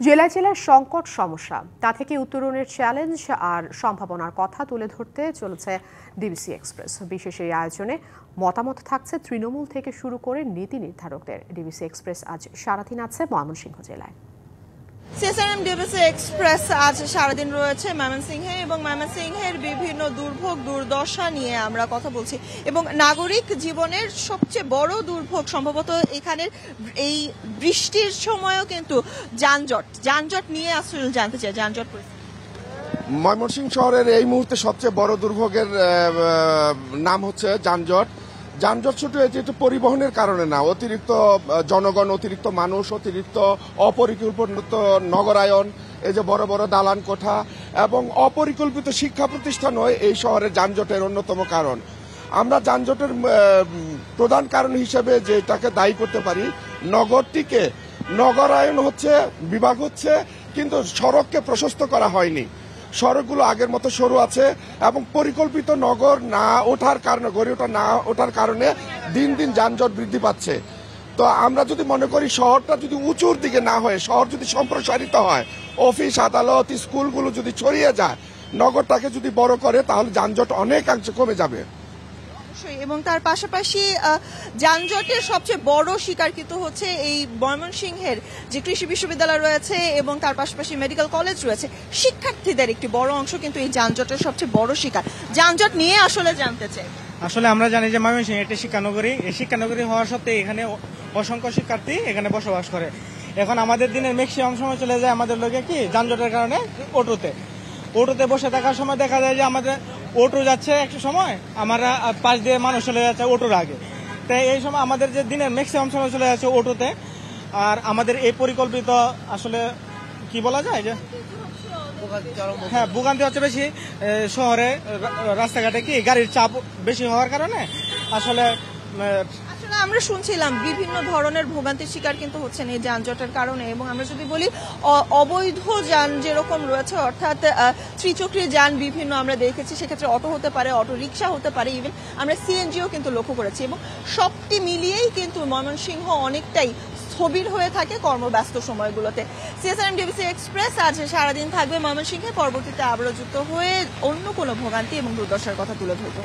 জেলায় জেলায় সংকট সমস্যা তা থেকে উত্তরণের চ্যালেঞ্জ আর সম্ভাবনার কথা তুলে ধরতে চলেছে ডিবিসি এক্সপ্রেস। বিশেষ এই আয়োজনে মতামত থাকছে তৃণমূল থেকে শুরু করে নীতি নির্ধারকদের। ডিবিসি এক্সপ্রেস আজ সারাদিন আছে ময়মনসিংহ জেলায়। সিএসআরএম ডিবিসি এক্সপ্রেস আজ সারাদিন রয়েছে ময়মনসিংহে এবং ময়মনসিংহের বিভিন্ন দুর্ভোগ দুর্দশা নিয়ে আমরা কথা বলছি এবং নাগরিক জীবনের সবচেয়ে বড় দুর্ভোগ সম্ভবত এখানের এই বৃষ্টির সময়ও কিন্তু যানজট নিয়ে আসলে জানতে চাই। যানজট ময়মনসিংহ শহরের এই মুহূর্তে সবচেয়ে বড় দুর্ভোগের নাম হচ্ছে যানজট। যানজট শুধু যেটা পরিবহনের কারণে না, অতিরিক্ত জনগণ, অতিরিক্ত মানুষ, অতিরিক্ত অপরিকল্পিত নগরায়ন, এই যে বড় বড় দালান কোঠা এবং অপরিকল্পিত শিক্ষা প্রতিষ্ঠানও এই শহরের যানজটের অন্যতম কারণ। আমরা যানজটের প্রধান কারণ হিসেবে যেটাকে দায়ী করতে পারি, নগরটিকে নগরায়ন হচ্ছে, বিভাগ হচ্ছে, কিন্তু সড়ককে প্রশস্ত করা হয়নি। সড়কগুলো আগের মতো সরু আছে এবং পরিকল্পিত নগর না ওঠার কারণে, গড়ে ওঠা না ওঠার কারণে দিন দিন যানজট বৃদ্ধি পাচ্ছে। তো আমরা যদি মনে করি শহরটা যদি উঁচুর দিকে না হয়, শহর যদি সম্প্রসারিত হয়, অফিস আদালত স্কুলগুলো যদি ছড়িয়ে যায়, নগরটাকে যদি বড় করে, তাহলে যানজট অনেকাংশে কমে যাবে। এবং তার পাশাপাশি যানজটের সবচেয়ে বড় শিকার কিন্তু হচ্ছে এই ময়মনসিংহের যে কৃষি বিশ্ববিদ্যালয় রয়েছে এবং তার পাশাপাশি মেডিকেল কলেজ রয়েছে, শিক্ষার্থীদের একটি বড় অংশ কিন্তু এই যানজটের সবচেয়ে বড় শিকার। যানজট নিয়ে আসলে জানতে চাই। আসলে আমরা জানি যে ময়মনসিংহ একটি শিক্ষানগরী, এই শিক্ষানগরী হওয়ার সত্ত্বেও এখানে অসংখ্য শিক্ষার্থী এখানে বসবাস করে। এখন আমাদের দিনের ম্যাক্সিমাম সময় চলে যায় আমাদের লোকে কি যানজটের কারণে অটোতে বসে থাকার সময় দেখা যায় যে আমাদের অটো যাচ্ছে একটা সময়, আমরা পাশ দিয়ে মানুষ চলে যাচ্ছে অটোর আগে। তাই এই সময় আমাদের যে দিনের ম্যাক্সিমাম সময় চলে যাচ্ছে অটোতে। আর আমাদের এই পরিকল্পিত আসলে কি বলা যায় যে হ্যাঁ, ভোগান্তি হচ্ছে বেশি শহরে, রাস্তাঘাটে কি গাড়ির চাপ বেশি হওয়ার কারণে আসলে আমরা শুনছিলাম বিভিন্ন ধরনের ভোগান্তির শিকার কিন্তু হচ্ছেন এই যানজটের কারণে। এবং আমরা যদি বলি অবৈধ যান যেরকম রয়েছে, অর্থাৎ ত্রিচক্রী যান বিভিন্ন আমরা দেখেছি, সেক্ষেত্রে অটো হতে পারে, অটো রিক্সা হতে পারে, ইভেন আমরা সিএনজিও কিন্তু লক্ষ্য করেছি। এবং সবটি মিলিয়েই কিন্তু ময়মনসিংহ অনেকটাই স্থবির হয়ে থাকে কর্মব্যস্ত সময়গুলোতে। সিএসআরএম ডিবিসি এক্সপ্রেস আজ সারাদিন থাকবে ময়মনসিংহে, পরবর্তীতে আবারও যুক্ত হয়ে অন্য কোনো ভোগান্তি এবং দুর্দশার কথা তুলে ধরব।